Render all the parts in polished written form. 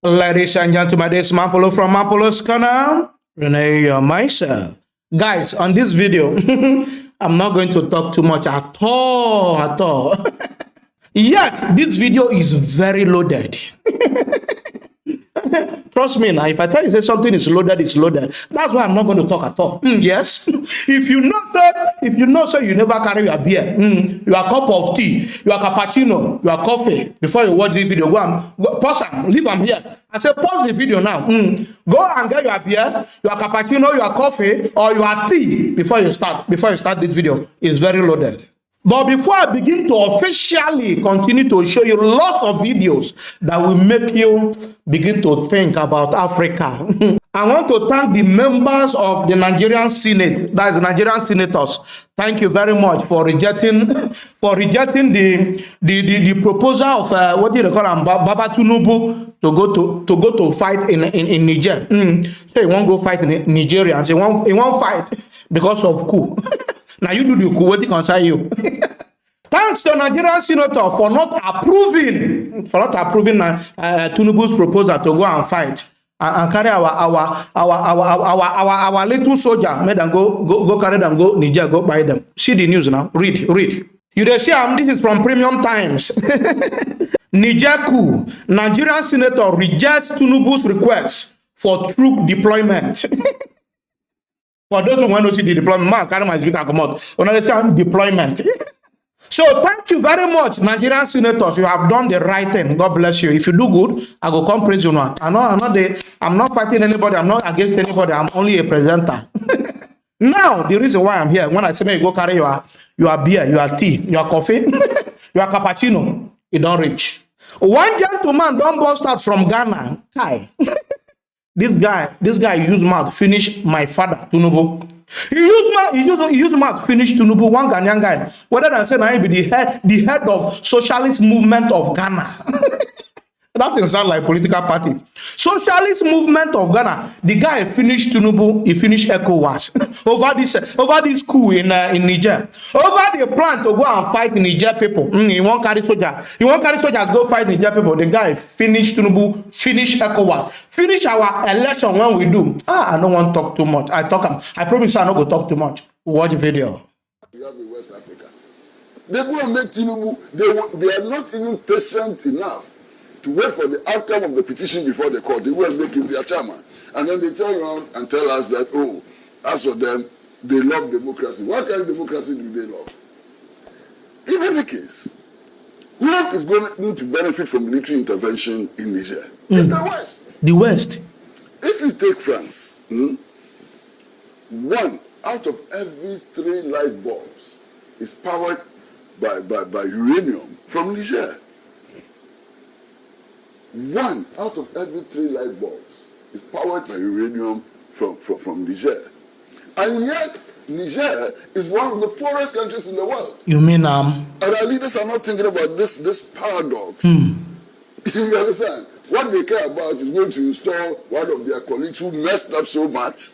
Ladies and gentlemen, this is Mampolo from Mampolo's Corner. Renee myself. Guys, on this video, I'm not going to talk too much at all. Yet, this video is very loaded. Trust me now, if I tell you that something is loaded, it's loaded. That's why I'm not going to talk at all. Yes. If you know so you never carry your beer, your cup of tea, your cappuccino, your coffee, before you watch this video, pause and leave them here. I say pause the video now. Go and get your beer, your cappuccino, your coffee, or your tea before you start this video. It's very loaded. But before I begin to officially continue to show you lots of videos that will make you begin to think about Africa, I want to thank the members of the Nigerian Senate, that is the Nigerian senators. Thank you very much for rejecting the proposal of what do they call him, Baba Tinubu to go to fight in Niger. So he won't go fight in Nigeria, and he won't fight because of coup. Now you do the coup, what concern you? Thanks to Nigerian senator for not approving Tinubu's proposal to go and fight and carry our little soldier, made them go carry them, go Niger, go buy them. See the news now. Read. You dey see this is from Premium Times. Niger coup. Nigerian senator rejects Tinubu's request for troop deployment. For those who want to see the deployment, man, carry my speaker come out. When I say deployment. So thank you very much, Nigerian senators. You have done the right thing. God bless you. If you do good, I go come praise you now. I'm not fighting anybody. I'm not against anybody. I'm only a presenter. Now, the reason why I'm here, when I say you go carry your beer, your tea, your coffee, your cappuccino, it don't reach. One gentleman don't bust out from Ghana. Hi. This guy used mouth finish my father, Tinubu. He used mouth finish Tinubu, one Ghanian guy. Whether than say now he be the head of socialist movement of Ghana. That doesn't sound like political party. Socialist movement of Ghana. The guy finished Tinubu, he finished ECOWAS. over this coup in Niger. Over the plan to go and fight Niger people. He won't carry soldiers. He won't carry soldiers go fight Niger people. The guy finished Tinubu, finished ECOWAS. Finish our election when we do. I don't want to talk too much. I promise I'm not going to talk too much. Watch the video. We have in West Africa. They go and make Tinubu, they are not even patient enough to wait for the outcome of the petition before the court. They will make him their chairman. And then they turn around and tell us that, oh, as for them, they love democracy. What kind of democracy do they love? In any case, who is going to benefit from military intervention in Niger? It's the West. The West. If you take France, 1 out of every 3 light bulbs is powered by uranium from Niger. 1 out of every 3 light bulbs is powered by uranium from Niger. And yet, Niger is one of the poorest countries in the world. You mean And our leaders are not thinking about this paradox. You understand? What they care about is going to install one of their colleagues who messed up so much.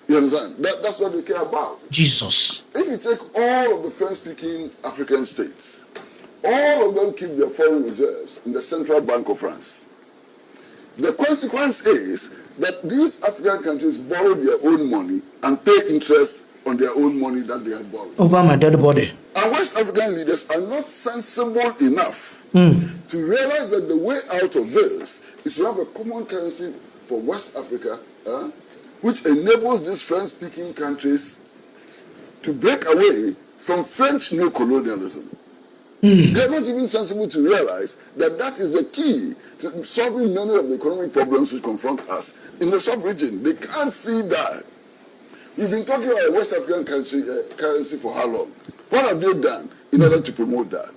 You understand? That's what they care about. Jesus. If you take all of the French-speaking African states, all of them keep their foreign reserves in the Central Bank of France. The consequence is that these African countries borrow their own money and pay interest on their own money that they have borrowed. Over my dead body. And West African leaders are not sensible enough to realize that the way out of this is to have a common currency for West Africa, which enables these French-speaking countries to break away from French neocolonialism. They're not even sensible to realize that that is the key to solving many of the economic problems which confront us in the sub-region. They can't see that. We've been talking about a West African currency for how long? What have they done in order to promote that?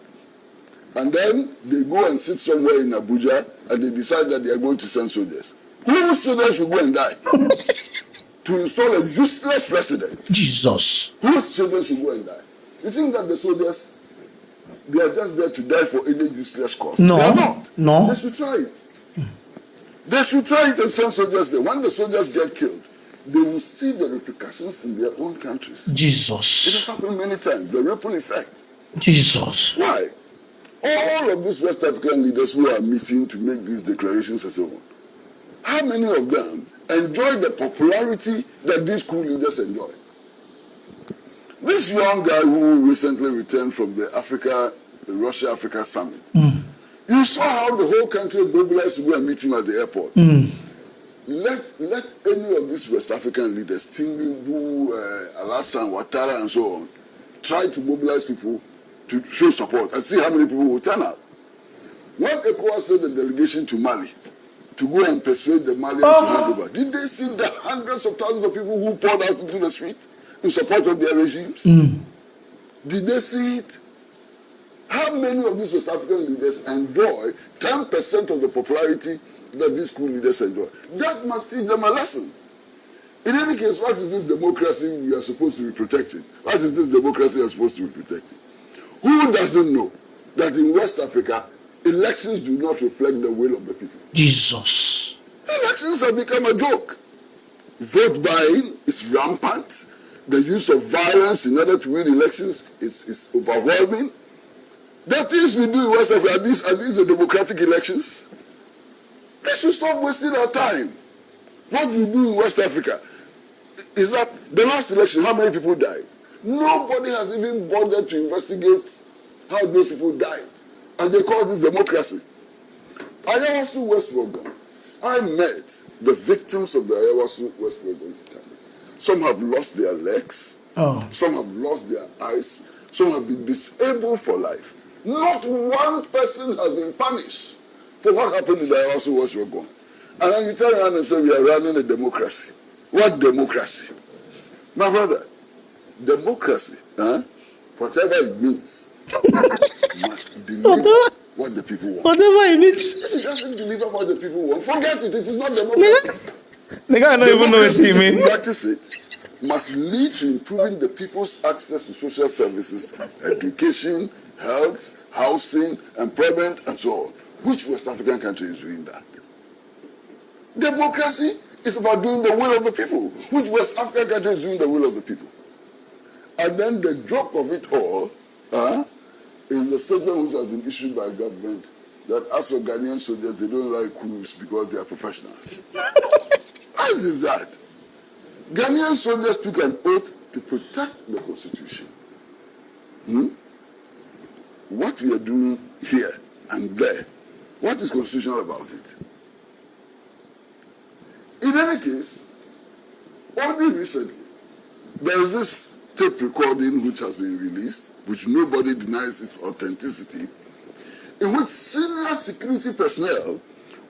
And then they go and sit somewhere in Abuja and they decide that they are going to send soldiers. Whose children should go and die? To install a useless president. Jesus. Whose children should go and die? You think that the soldiers, they are just there to die for any useless cause? No. They are not. No. They should try it. They should try it and send soldiers there. When the soldiers get killed, they will see the repercussions in their own countries. Jesus. It has happened many times. The ripple effect. Jesus. Why? All of these West African leaders who are meeting to make these declarations and so on, how many of them enjoy the popularity that these coup leaders enjoy? This young guy who recently returned from the Russia-Africa summit, you saw how the whole country mobilized to go and meet him at the airport. Let any of these West African leaders, Tinubu, Alassane Ouattara, and so on, try to mobilize people to show support and see how many people will turn out. When ECOWAS sent a delegation to Mali to go and persuade the Malians to hand over, did they see the hundreds of thousands of people who poured out into the street in support of their regimes? Did they see it? How many of these West African leaders enjoy 10% of the popularity that these coup leaders enjoy? That must teach them a lesson. In any case, what is this democracy we are supposed to be protecting? What is this democracy we are supposed to be protecting? Who doesn't know that in West Africa, elections do not reflect the will of the people? Jesus. Elections have become a joke. Vote buying is rampant. The use of violence in order to win elections is overwhelming. The things we do in West Africa, are these the democratic elections? They should stop wasting our time. What we do in West Africa is that the last election, how many people died? Nobody has even bothered to investigate how those people died. And they call this democracy. Ayawasu West Rogan. I met the victims of the Ayawasu West Rogan. Some have lost their legs. Some have lost their eyes. Some have been disabled for life. Not one person has been punished for what happened in the Ayawasu West Rogan. And then you turn around and say we are running a democracy. What democracy? My brother, democracy, whatever it means, must deliver what the people want. Whatever it means. If it doesn't deliver what the people want, forget it. It is not democracy. The guy don't even know what he means. Practice it must lead to improving the people's access to social services, education, health, housing, employment, and so on. Which West African country is doing that? Democracy is about doing the will of the people. Which West African country is doing the will of the people? And then the joke of it all is the statement which has been issued by government that as for Ghanaian soldiers, they don't like coups because they are professionals. As is that? Ghanaian soldiers took an oath to protect the Constitution. What we are doing here and there, what is constitutional about it? In any case, only recently, there is this tape recording which has been released, which nobody denies its authenticity, in which senior security personnel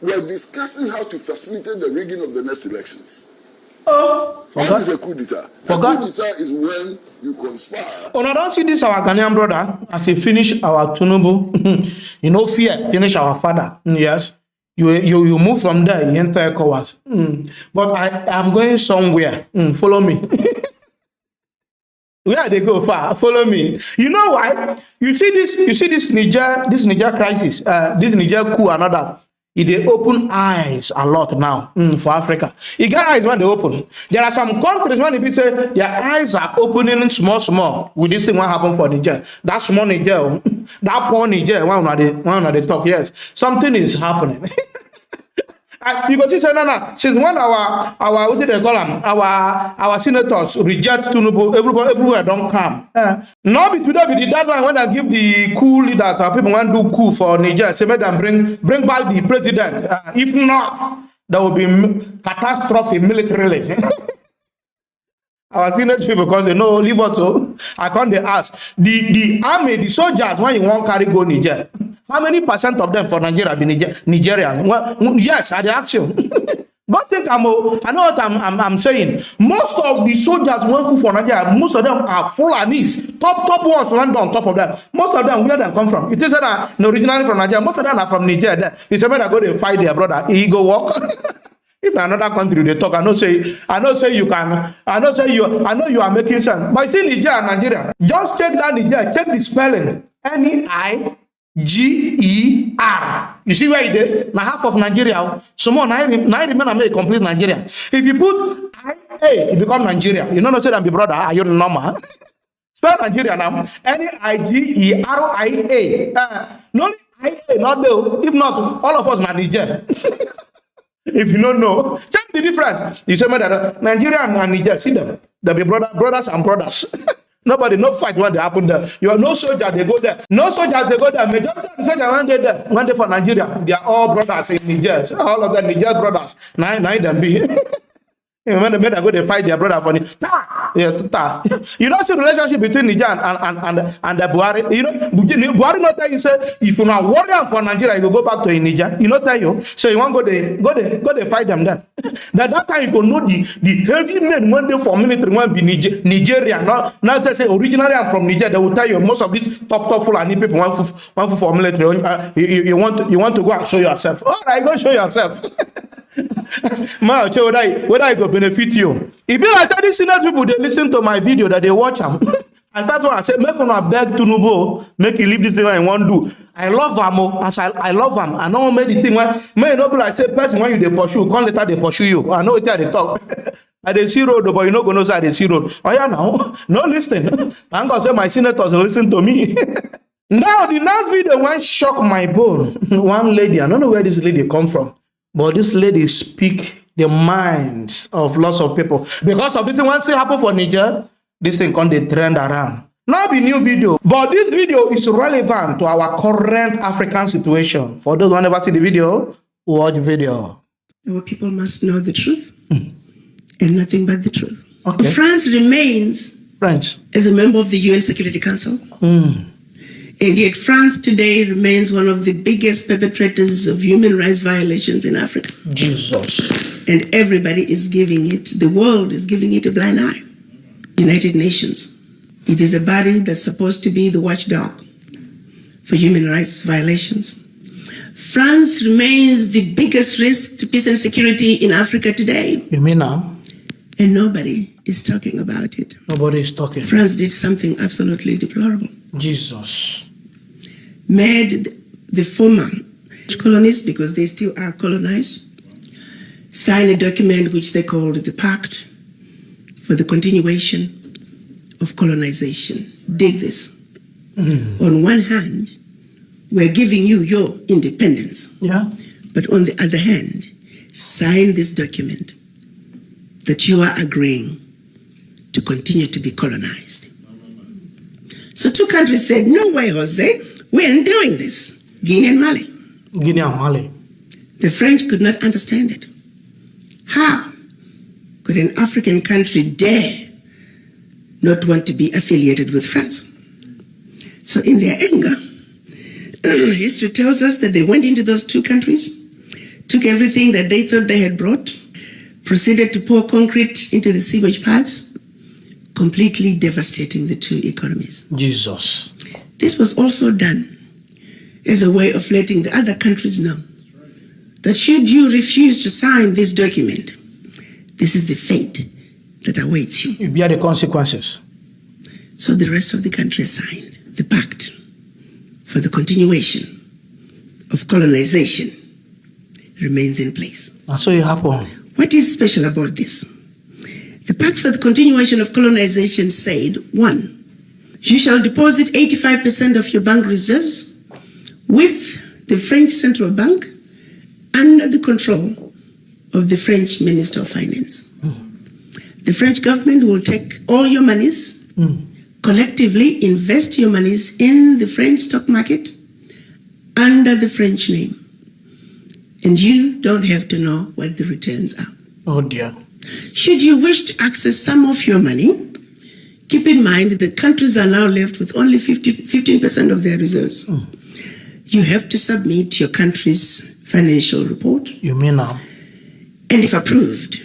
were discussing how to facilitate the rigging of the next elections. What is a coup d'etat? A coup d'etat is when you conspire. I don't see this our Ghanaian brother as he finish our Tinubu. Fear, finish our father. Yes. You move from there, you enter ECOWAS. But I'm going somewhere. Follow me. Where they go far? Follow me. You know why? You see this Niger crisis, this Niger coup, another. They open eyes a lot now for Africa. You get eyes when they open. There are some countries when people say their eyes are opening small with this thing what happened for Niger. That small Niger, that poor Niger, one of the talk, yes. Something is happening. Because he said, no. Since when our what did they call them? Our senators reject Tinubu, everywhere don't come. Now be today be the deadline when I give the coup leaders, our people want to do coup for Niger. Say make them bring back the president. If not, there will be catastrophe militarily. Our teenage people because they know leave us so. I can't they ask the army, the soldiers when you want carry go Niger. How many percent of them for Nigeria be Nigerian? Well, yes, I ask you. Don't think I know what I'm saying. Most of the soldiers went for Nigeria. Most of them are Fulanis. Top ones went on top of them. Most of them, where they come from? It is that originally from Nigeria. Most of them are from Nigeria. It's a matter go to fight their brother. He go walk. If another country they talk, I know say you can. I know you are making sense. But see Nigeria and Nigeria. Just check that Nigeria. Check the spelling. Niger. You see where it is? Now half of Nigeria. Someone I remain a complete Nigeria. If you put IA, it become Nigeria. You know not say that be brother. Are you normal? Spell Nigeria now. Nigeria. No IA, not though. If not, all of us are Niger. If you don't know, check the difference. You say, that Nigeria and Niger, see them. They'll be brothers and brothers. Nobody, no fight when they happen there. You are no soldier, they go there. No soldiers, they go there. Majority of the soldiers, when they there, one day for Nigeria, they are all brothers in Niger. All of them Niger brothers. Nine them be. When they go, they fight their brother for it. You don't see the relationship between Niger and the Buhari. You know, Buhari not tell you, say, if you're not warrior for Nigeria, you go back to Niger. You not tell you. So you want to go they fight them there. That time you go know the heavy men when they for military want be Nigerian. Not say originally I'm from Niger. They will tell you most of these top Fulani people want for military. You want to go and show yourself. All right, go show yourself. Man, whether I go benefit you. If you like these senior people, they listen to my video that they watch them. And that's why I said, make una beg Tinubu, make you leave this thing I want to do. I love him, as I love him. I know make the thing when may not be like say person when you they pursue, come later they pursue you. I know it they talk. I they see road, but you know gonna say they see road. Oh yeah, now no listen. I'm gonna say my senators listen to me. Now the next video one shock my bone. One lady, I don't know where this lady come from. But this lady speak the minds of lots of people. Because of this thing, once it happen for Niger, this thing can they trend around. Now be new video. But this video is relevant to our current African situation. For those who never see the video, watch the video. Our people must know the truth and nothing but the truth. Okay. France remains as a member of the UN Security Council. And yet France today remains one of the biggest perpetrators of human rights violations in Africa. Jesus. And everybody is giving it, the world is giving it a blind eye. United Nations. It is a body that's supposed to be the watchdog for human rights violations. France remains the biggest risk to peace and security in Africa today. You mean now? And nobody is talking about it. Nobody is talking. France did something absolutely deplorable. Jesus. Made the former colonies, because they still are colonized, sign a document which they called the Pact for the Continuation of Colonization. Dig this. On one hand, we're giving you your independence. Yeah. But on the other hand, sign this document that you are agreeing to continue to be colonized. So two countries said, no way, Jose, we aren't doing this. Guinea and Mali. Guinea and Mali. The French could not understand it. How could an African country dare not want to be affiliated with France? So in their anger, history tells us that they went into those two countries, took everything that they thought they had brought, proceeded to pour concrete into the sewage pipes, completely devastating the two economies. Jesus. This was also done as a way of letting the other countries know that should you refuse to sign this document, this is the fate that awaits you. You bear the consequences. So the rest of the countries signed the pact for the continuation of colonization remains in place. And so it happened. What is special about this? The Pact for the Continuation of Colonization said, 1, you shall deposit 85% of your bank reserves with the French Central Bank under the control of the French Minister of Finance. The French government will take all your monies, collectively invest your monies in the French stock market under the French name. And you don't have to know what the returns are. Oh dear. Should you wish to access some of your money, keep in mind that countries are now left with only 15% of their reserves. You have to submit your country's financial report. You mean now? And if approved,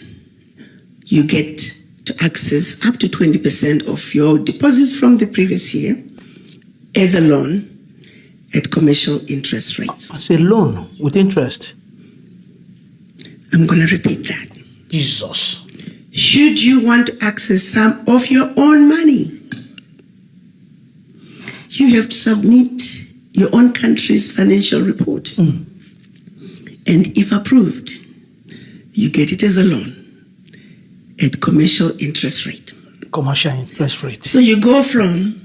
you get to access up to 20% of your deposits from the previous year as a loan at commercial interest rates. As a loan with interest? I'm going to repeat that. Jesus. Should you want to access some of your own money, you have to submit your own country's financial report. And if approved, you get it as a loan at commercial interest rate. Commercial interest rate. So you go from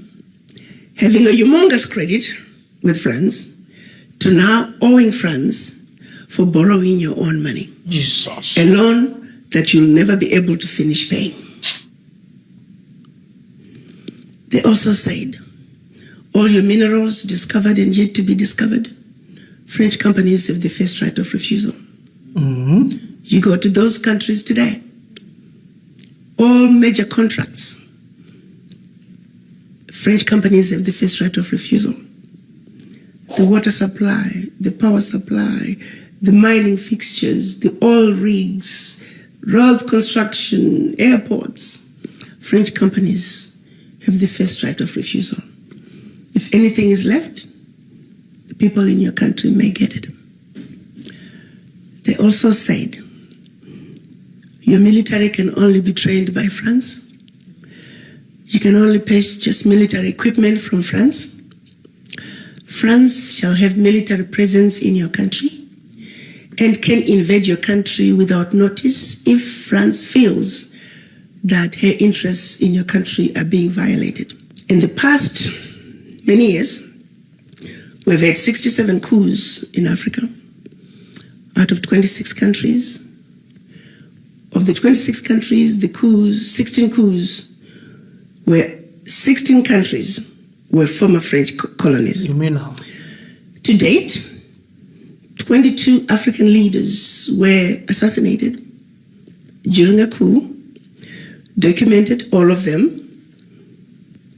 having a humongous credit with France to now owing France for borrowing your own money. Jesus. A loan that you'll never be able to finish paying. They also said, all your minerals discovered and yet to be discovered, French companies have the first right of refusal. You go to those countries today, all major contracts, French companies have the first right of refusal. The water supply, the power supply, the mining fixtures, the oil rigs, roads construction, airports, French companies have the first right of refusal. If anything is left, the people in your country may get it. They also said, your military can only be trained by France. You can only purchase military equipment from France. France shall have military presence in your country and can invade your country without notice if France feels that her interests in your country are being violated. In the past many years, we've had 67 coups in Africa out of 26 countries. Of the 26 countries, the coups, 16 coups, were 16 countries were former French colonies. You mean now? To date, 22 African leaders were assassinated during a coup, documented all of them.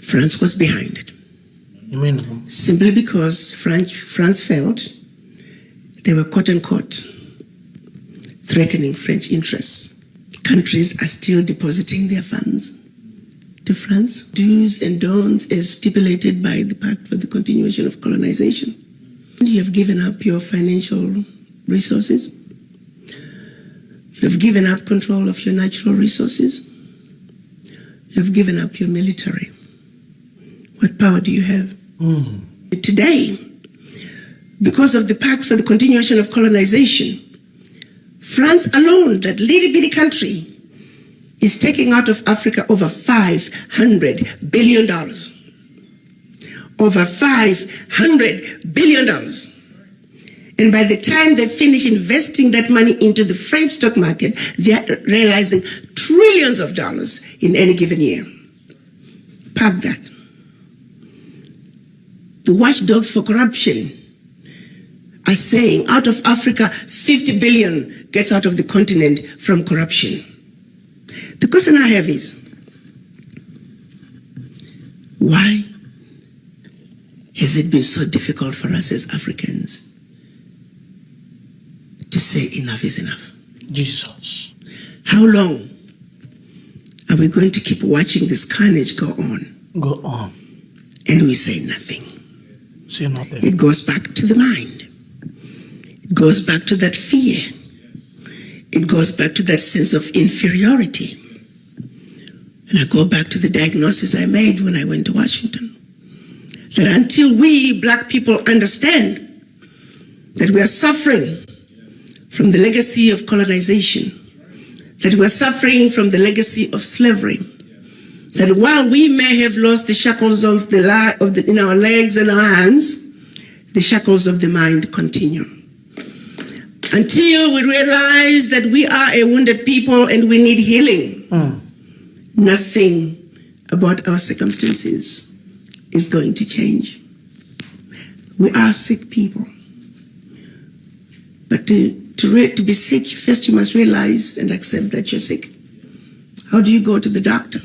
France was behind it. You mean now? Simply because France failed, they were quote unquote threatening French interests. Countries are still depositing their funds to France. Do's and don'ts as stipulated by the Pact for the Continuation of Colonization. You have given up your financial resources. You have given up control of your natural resources. You have given up your military. What power do you have? Today, because of the Pact for the Continuation of Colonization, France alone, that little bitty country, is taking out of Africa over $500 billion. Over $500 billion. And by the time they finish investing that money into the French stock market, they're realizing trillions of dollars in any given year. Park that. The watchdogs for corruption are saying out of Africa, 50 billion gets out of the continent from corruption. The question I have is, why has it been so difficult for us as Africans to say enough is enough? Jesus. How long are we going to keep watching this carnage go on? Go on. And we say nothing. Say nothing. It goes back to the mind. It goes back to that fear. It goes back to that sense of inferiority. And I go back to the diagnosis I made when I went to Washington. That until we black people understand that we are suffering from the legacy of colonization, that we are suffering from the legacy of slavery, that while we may have lost the shackles of in our legs and our hands, the shackles of the mind continue. Until we realize that we are a wounded people and we need healing, nothing about our circumstances is going to change. We are sick people. But to be sick, first you must realize and accept that you're sick. How do you go to the doctor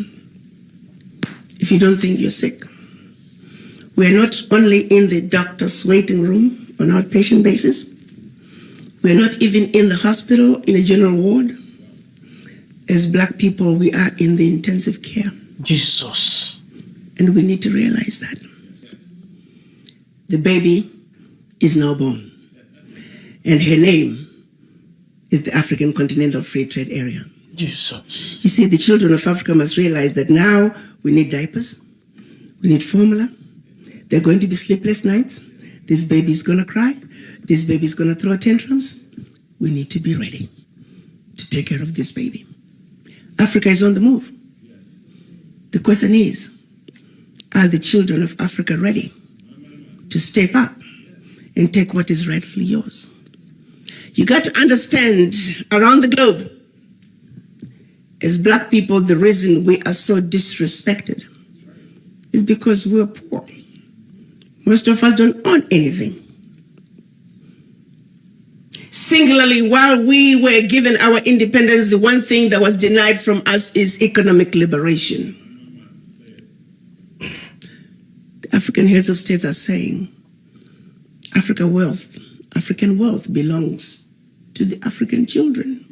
if you don't think you're sick? We're not only in the doctor's waiting room on an outpatient basis. We're not even in the hospital in a general ward. As black people, we are in the intensive care. Jesus. And we need to realize that. The baby is now born. And her name is the African Continental Free Trade Area. Jesus. You see, the children of Africa must realize that now we need diapers. We need formula. There are going to be sleepless nights. This baby is going to cry. This baby is going to throw tantrums. We need to be ready to take care of this baby. Africa is on the move. The question is, are the children of Africa ready to step up and take what is rightfully yours? You got to understand, around the globe, as black people, the reason we are so disrespected is because we're poor. Most of us don't own anything. Singularly, while we were given our independence, the one thing that was denied from us is economic liberation. The African heads of states are saying, African wealth belongs to the African children.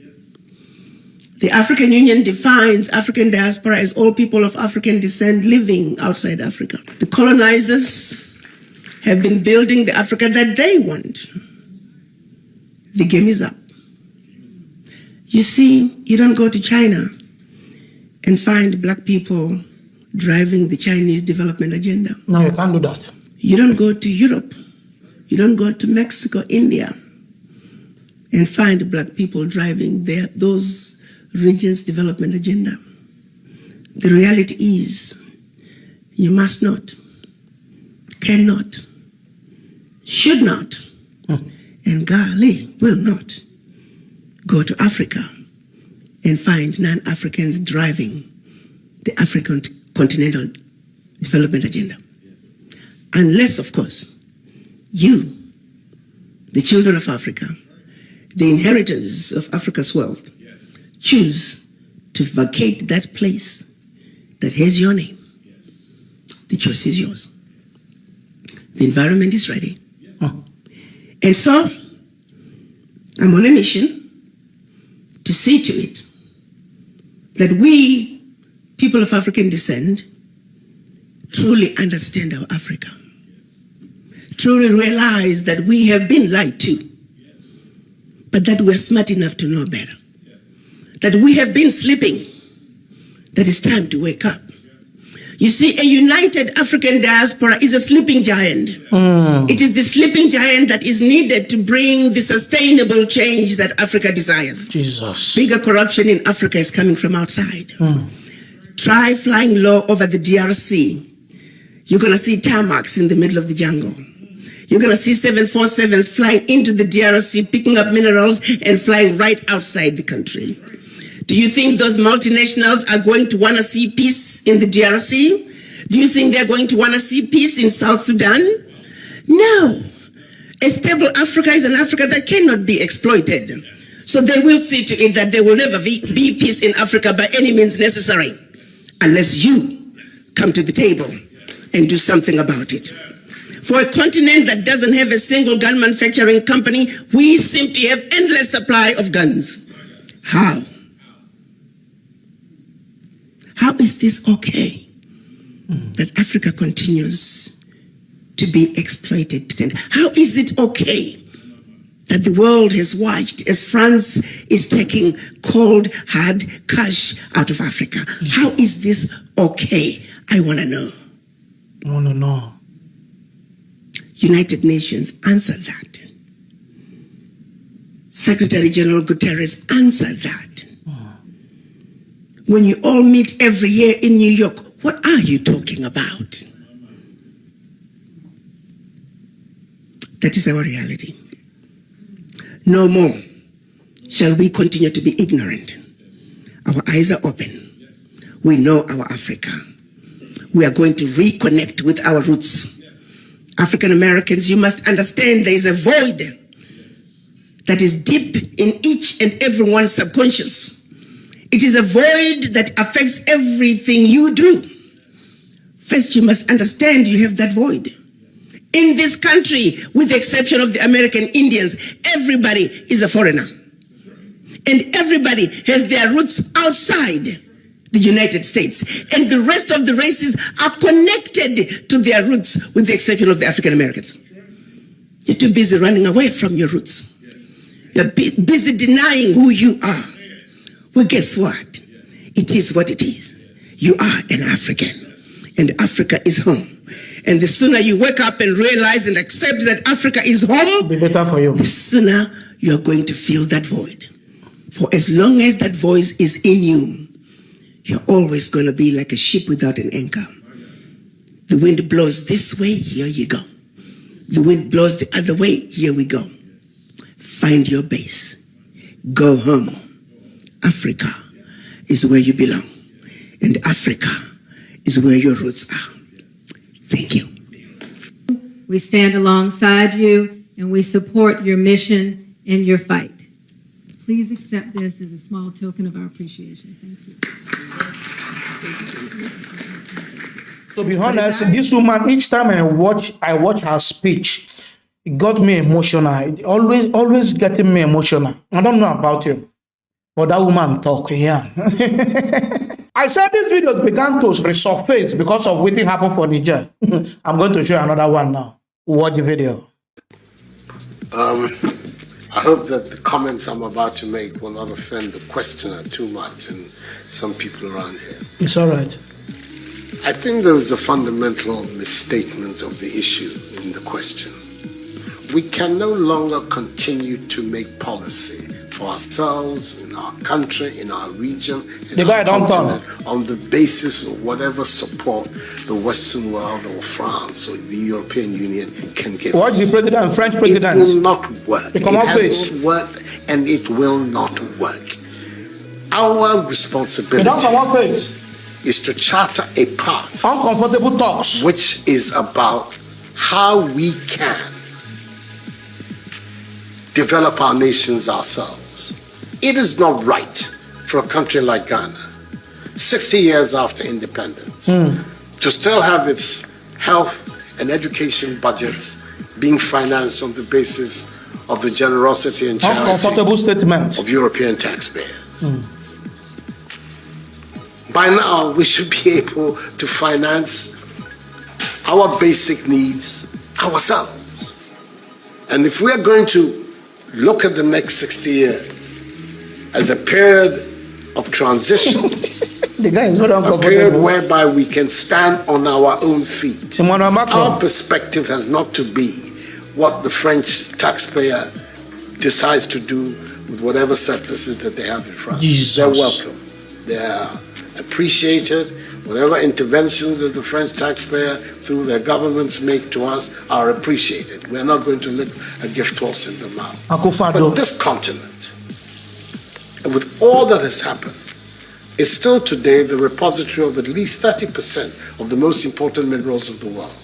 The African Union defines African diaspora as all people of African descent living outside Africa. The colonizers have been building the Africa that they want. The game is up. You see, you don't go to China and find black people driving the Chinese development agenda. No, you can't do that. You don't go to Europe. You don't go to Mexico, India, and find black people driving those regions' development agenda. The reality is, you must not, cannot, should not, and golly, will not go to Africa and find non-Africans driving the African continental development agenda. Unless, of course, you, the children of Africa, the inheritors of Africa's wealth, choose to vacate that place that has your name. The choice is yours. The environment is ready. And so, I'm on a mission to see to it that we, people of African descent, truly understand our Africa. Truly realize that we have been lied to, but that we're smart enough to know better. That we have been sleeping, that it's time to wake up. You see, a united African diaspora is a sleeping giant. It is the sleeping giant that is needed to bring the sustainable change that Africa desires. Jesus. Bigger corruption in Africa is coming from outside. Try flying low over the DRC. You're going to see tarmacs in the middle of the jungle. You're going to see 747s flying into the DRC, picking up minerals and flying right outside the country. Do you think those multinationals are going to want to see peace in the DRC? Do you think they're going to want to see peace in South Sudan? No. A stable Africa is an Africa that cannot be exploited. So they will see to it that there will never be peace in Africa by any means necessary, unless you come to the table and do something about it. For a continent that doesn't have a single gun manufacturing company, we simply have endless supply of guns. How? How is this okay that Africa continues to be exploited? How is it okay that the world has watched as France is taking cold, hard cash out of Africa? How is this okay? I want to know. I want to know. United Nations, answer that. Secretary General Guterres, answer that. When you all meet every year in New York, what are you talking about? That is our reality. No more shall we continue to be ignorant. Our eyes are open. We know our Africa. We are going to reconnect with our roots. African Americans, you must understand there is a void that is deep in each and everyone's subconscious. It is a void that affects everything you do. First, you must understand you have that void. In this country, with the exception of the American Indians, everybody is a foreigner. And everybody has their roots outside the United States. And the rest of the races are connected to their roots, with the exception of the African Americans. You're too busy running away from your roots. You're busy denying who you are. Well, guess what? It is what it is. You are an African, and Africa is home. And the sooner you wake up and realize and accept that Africa is home, It'll be better for you. the sooner you're going to fill that void. For as long as that voice is in you, you're always going to be like a ship without an anchor. The wind blows this way, here you go. The wind blows the other way, here we go. find your base. Go home. Africa is where you belong. And Africa is where your roots are. Thank you. We stand alongside you and we support your mission and your fight. Please accept this as a small token of our appreciation. Thank you. To be honest, this woman, each time I watch her speech, it got me emotional. It always getting me emotional. I don't know about you, but that woman talk, yeah. I said this video began to resurface because of what happened for Niger. I'm going to show you another one now. Watch the video. I hope that the comments I'm about to make will not offend the questioner too much and some people around here. It's all right. I think there is a fundamental misstatement of the issue in the question. We can no longer continue to make policy for ourselves, in our country, in our region, in our continent, on the basis of whatever support the Western world or France or the European Union can give What us. the president, French president? It will not work. It has not worked and it will not work. Our responsibility is to charter a path uncomfortable talks, which is about how we can develop our nations ourselves. It is not right for a country like Ghana, 60 years after independence, to still have its health and education budgets being financed on the basis of the generosity and charity statement of European taxpayers. By now, we should be able to finance our basic needs ourselves. And if we are going to look at the next 60 years as a period of transition, a period whereby we can stand on our own feet, our perspective has not to be what the French taxpayer decides to do with whatever surpluses that they have in France. Jesus. They're welcome. They are appreciated. Whatever interventions that the French taxpayer through their governments make to us are appreciated. We're not going to lick a gift horse in the mouth. But this continent, with all that has happened, is still today the repository of at least 30% of the most important minerals of the world.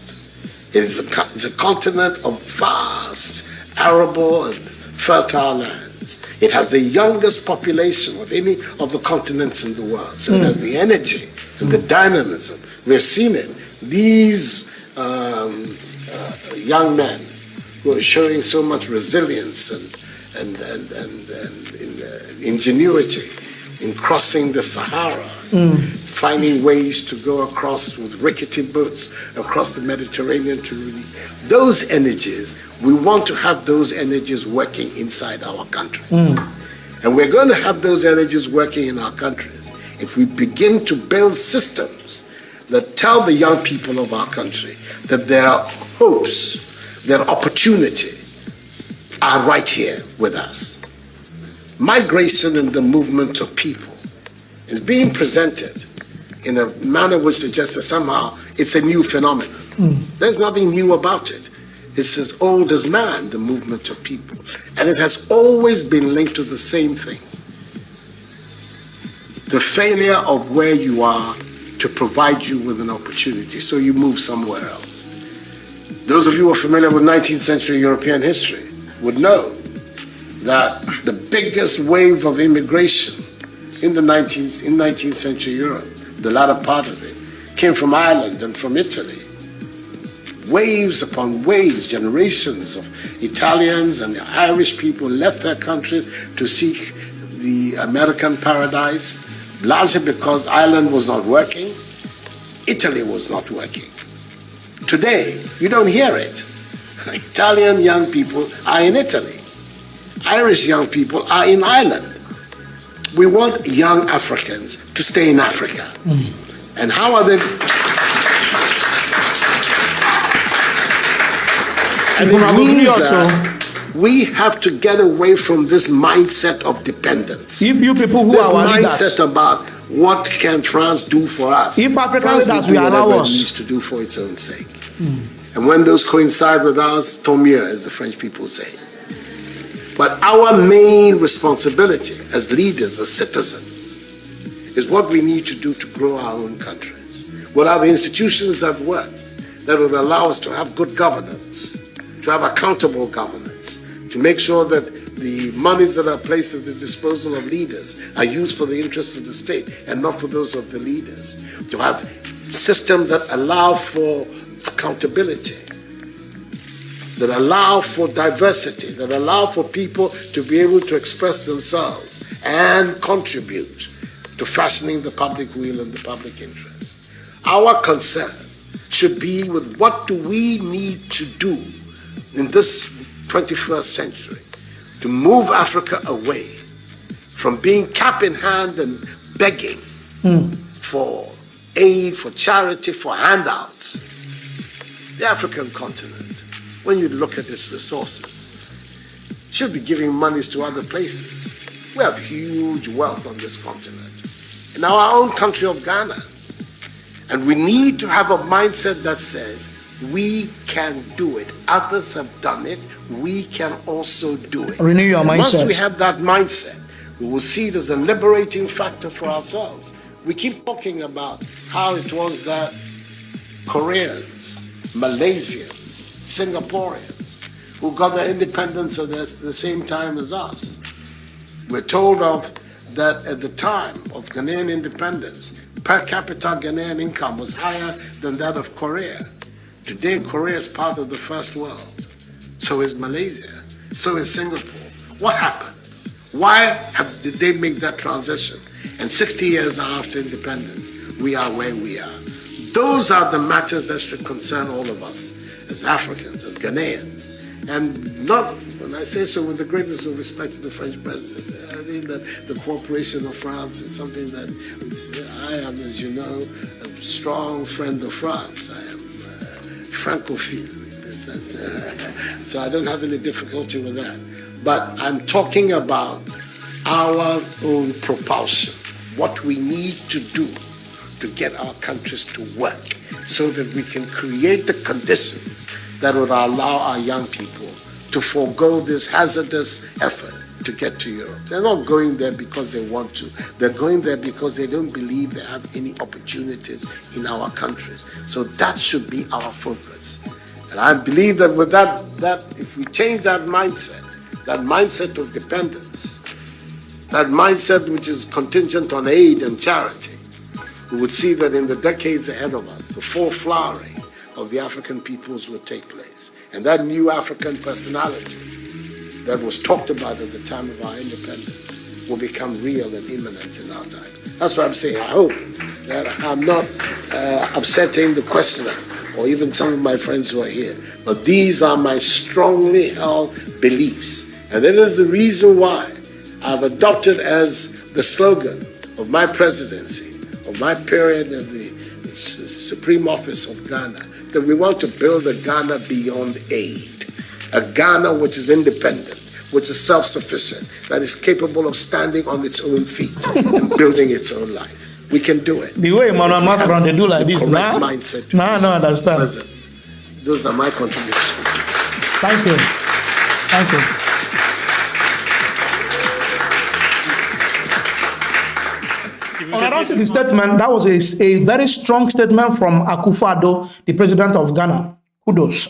It is a continent of vast, arable and fertile lands. It has the youngest population of any of the continents in the world. So it has the energy and the dynamism. We've seen it. These young men who are showing so much resilience and ingenuity in crossing the Sahara, finding ways to go across with rickety boats across the Mediterranean to really, those energies, we want to have those energies working inside our countries. And we're going to have those energies working in our countries if we begin to build systems that tell the young people of our country that their hopes, their opportunity are right here with us. Migration and the movement of people is being presented in a manner which suggests that somehow it's a new phenomenon. There's nothing new about it. It's as old as man, the movement of people. And it has always been linked to the same thing. The failure of where you are to provide you with an opportunity, so you move somewhere else. Those of you who are familiar with 19th century European history would know that the biggest wave of immigration in 19th century Europe, the latter part of it, came from Ireland and from Italy. Waves upon waves, generations of Italians and Irish people left their countries to seek the American paradise, largely because Ireland was not working, Italy was not working. Today, you don't hear it. Italian young people are in Italy. Irish young people are in Ireland. We want young Africans to stay in Africa. And how are they? And it means that we have to get away from this mindset of dependence. If you people who this are our mindset leaders, about what can France do for us? If African France leaders will do will allow whatever us, it needs to do for its own sake. And when those coincide with ours, tant mieux, as the French people say. But our main responsibility as leaders, as citizens, is what we need to do to grow our own countries. We'll have institutions that work, that will allow us to have good governance, to have accountable governance, to make sure that the monies that are placed at the disposal of leaders are used for the interests of the state and not for those of the leaders. To have systems that allow for accountability, that allow for diversity, that allow for people to be able to express themselves and contribute to fashioning the public will and the public interest. Our concern should be with what do we need to do in this 21st century to move Africa away from being cap in hand and begging for aid, for charity, for handouts. The African continent, when you look at its resources, should be giving monies to other places. We have huge wealth on this continent, in our own country of Ghana. And we need to have a mindset that says, we can do it. Others have done it. We can also do it. Renew your mindset. Once we have that mindset, we will see it as a liberating factor for ourselves. We keep talking about how it was that Koreans, Malaysians, Singaporeans, who got their independence at the same time as us. We're told of that at the time of Ghanaian independence, per capita Ghanaian income was higher than that of Korea. Today, Korea is part of the first world. So is Malaysia. So is Singapore. What happened? Why did they make that transition? And 60 years after independence, we are where we are. Those are the matters that should concern all of us as Africans, as Ghanaians. And not, when I say so with the greatest of respect to the French president, I think that the cooperation of France is something that I am, as you know, a strong friend of France. I am Francophile. So I don't have any difficulty with that. But I'm talking about our own propulsion, what we need to do to get our countries to work so that we can create the conditions that would allow our young people to forego this hazardous effort to get to Europe. They're not going there because they want to. They're going there because they don't believe they have any opportunities in our countries. So that should be our focus. And I believe that with that if we change that mindset of dependence, that mindset which is contingent on aid and charity, we would see that in the decades ahead of us, the full flowering of the African peoples would take place. And that new African personality that was talked about at the time of our independence will become real and imminent in our time. That's what I'm saying. I hope that I'm not upsetting the questioner or even some of my friends who are here. But these are my strongly held beliefs. And that is the reason why I've adopted as the slogan of my presidency, of my period of the Supreme Office of Ghana, that we want to build a Ghana beyond aid, a Ghana which is independent, which is self-sufficient, that is capable of standing on its own feet and building its own life. We can do it. The way Emmanuel Macron they do like this, nah? Mindset to no, understand. President. Those are my contributions. Thank you. Thank you. The statement, that was a very strong statement from Akufo-Addo, the president of Ghana. Kudos.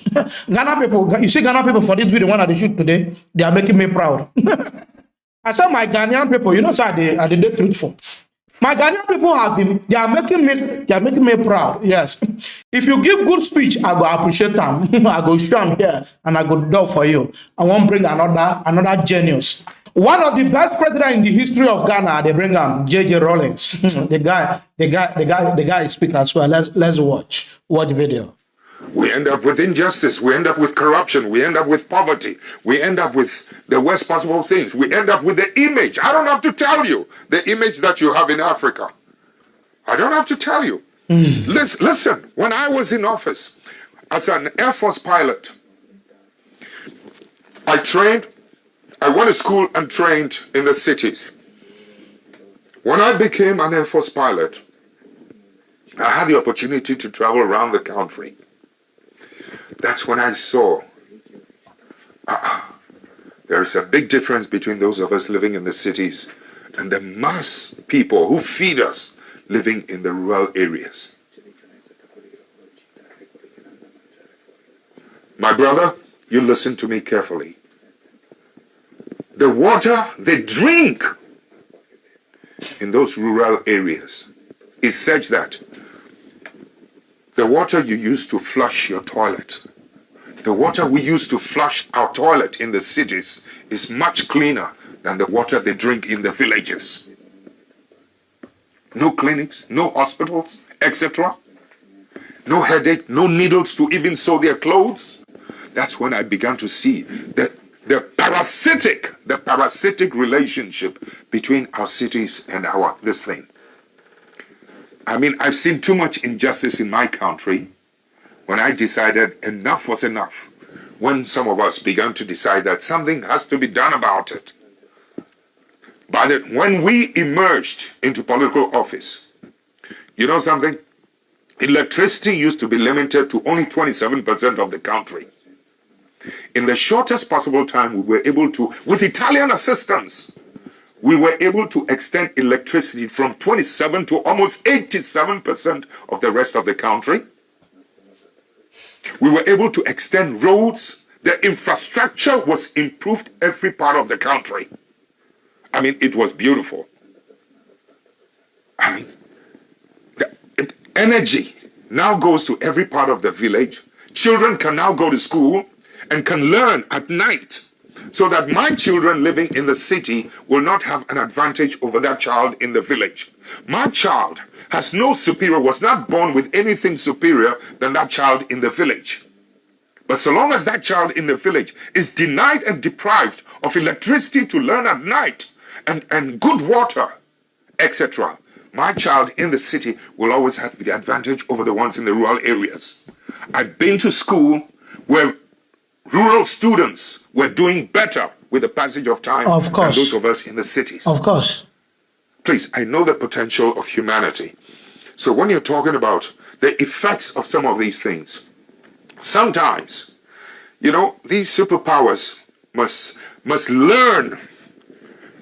Ghana people, you see Ghana people for this video, one that they shoot today, they are making me proud. I said my Ghanaian people, you know, sir, are they truthful? My Ghanaian people they are making me proud. Yes. If you give good speech, I go appreciate them. I go show them here and I go do for you. I won't bring another genius. One of the best presidents in the history of Ghana, they bring J.J. Rawlings. the guy is speaker as well. Let's watch video. We end up with injustice. We end up with corruption. We end up with poverty. We end up with the worst possible things. We end up with the image. I don't have to tell you the image that you have in Africa. I don't have to tell you. Listen, when I was in office as an Air Force pilot, I went to school and trained in the cities. When I became an Air Force pilot, I had the opportunity to travel around the country. That's when I saw There is a big difference between those of us living in the cities and the mass people who feed us living in the rural areas. My brother, you listen to me carefully. The water they drink in those rural areas is such that the water you use to flush your toilet, the water we use to flush our toilet in the cities is much cleaner than the water they drink in the villages. No clinics, no hospitals, etc. No headache, no needles to even sew their clothes. That's when I began to see the parasitic relationship between our cities and this thing. I mean, I've seen too much injustice in my country when I decided enough was enough. When some of us began to decide that something has to be done about it. But when we emerged into political office, you know something? Electricity used to be limited to only 27% of the country. In the shortest possible time, we were able to, with Italian assistance, we were able to extend electricity from 27 to almost 87% of the rest of the country. We were able to extend roads. The infrastructure was improved every part of the country. I mean, it was beautiful. I mean, the energy now goes to every part of the village. Children can now go to school and can learn at night, so that my children living in the city will not have an advantage over that child in the village. My child has no superior, was not born with anything superior than that child in the village. But so long as that child in the village is denied and deprived of electricity to learn at night and good water, etc., my child in the city will always have the advantage over the ones in the rural areas. I've been to school where rural students were doing better with the passage of time Of course. than those of us in the cities. Of course. Please, I know the potential of humanity. So when you're talking about the effects of some of these things, sometimes, you know, these superpowers must learn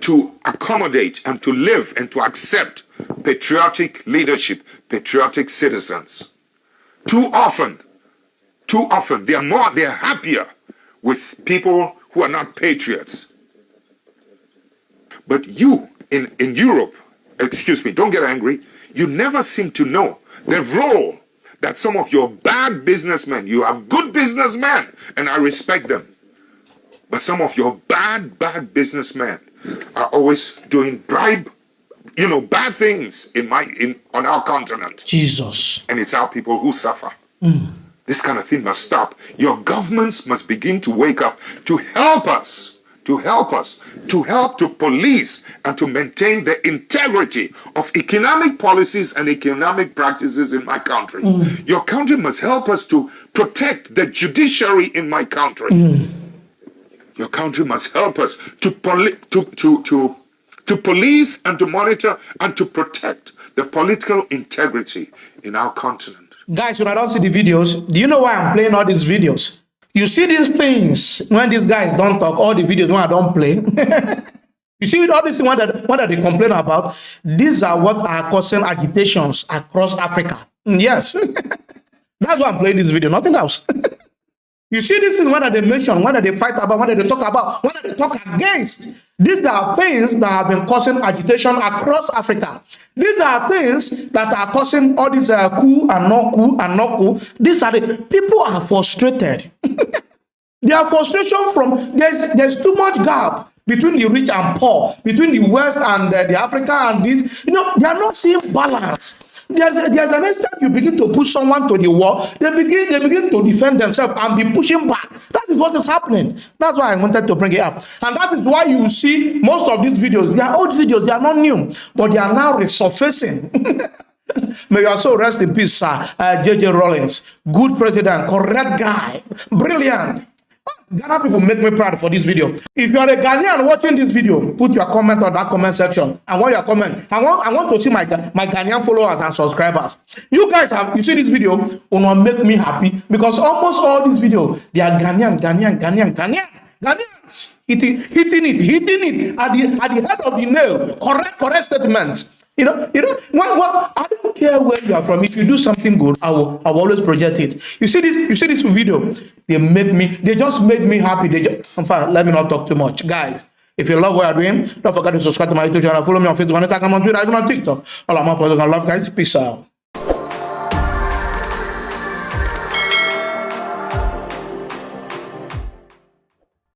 to accommodate and to live and to accept patriotic leadership, patriotic citizens. Too often, they're happier with people who are not patriots. But you in Europe, excuse me, don't get angry, you never seem to know the role that some of your bad businessmen, you have good businessmen, and I respect them, but some of your bad businessmen are always doing bad things on our continent. Jesus. And it's our people who suffer. This kind of thing must stop. Your governments must begin to wake up to help us, to help to police and to maintain the integrity of economic policies and economic practices in my country. Your country must help us to protect the judiciary in my country. Your country must help us to police and to monitor and to protect the political integrity in our continent. Guys, when I don't see the videos, do you know why I'm playing all these videos? You see these things when these guys don't talk, all the videos when I don't play. You see all these things what they complain about, these are what are causing agitations across Africa. Yes. That's why I'm playing this video, nothing else. You see these things, what they mention, what they fight about, what they talk about, what they talk against. These are things that have been causing agitation across Africa. These are things that are causing all these coup and not coup and not coup. These are the people are frustrated. Their frustration from there's too much gap between the rich and poor, between the West and the Africa and this. You know, they are not seeing balance. There's an instant you begin to push someone to the wall, they begin to defend themselves and be pushing back. That is what is happening. That's why I wanted to bring it up. And that is why you see most of these videos, they are old videos, they are not new, but they are now resurfacing. May your soul rest in peace, sir. J.J. Rawlings, good president, correct guy, brilliant. Ghana people make me proud for this video. If you are a Ghanaian watching this video, put your comment on that comment section. I want your comment. I want to see my Ghanaian followers and subscribers. You guys you see this video, will make me happy because almost all these videos, they are Ghanaians. hitting it at the head of the nail. Correct statements. You know, well, I don't care where you are from. If you do something good, I will always project it. You see this video. They just made me happy. In fact, let me not talk too much, guys. If you love what I'm doing, don't forget to subscribe to my YouTube channel. Follow me on Facebook, on Instagram, on Twitter, even on TikTok. All of my brothers and love, guys. Peace out.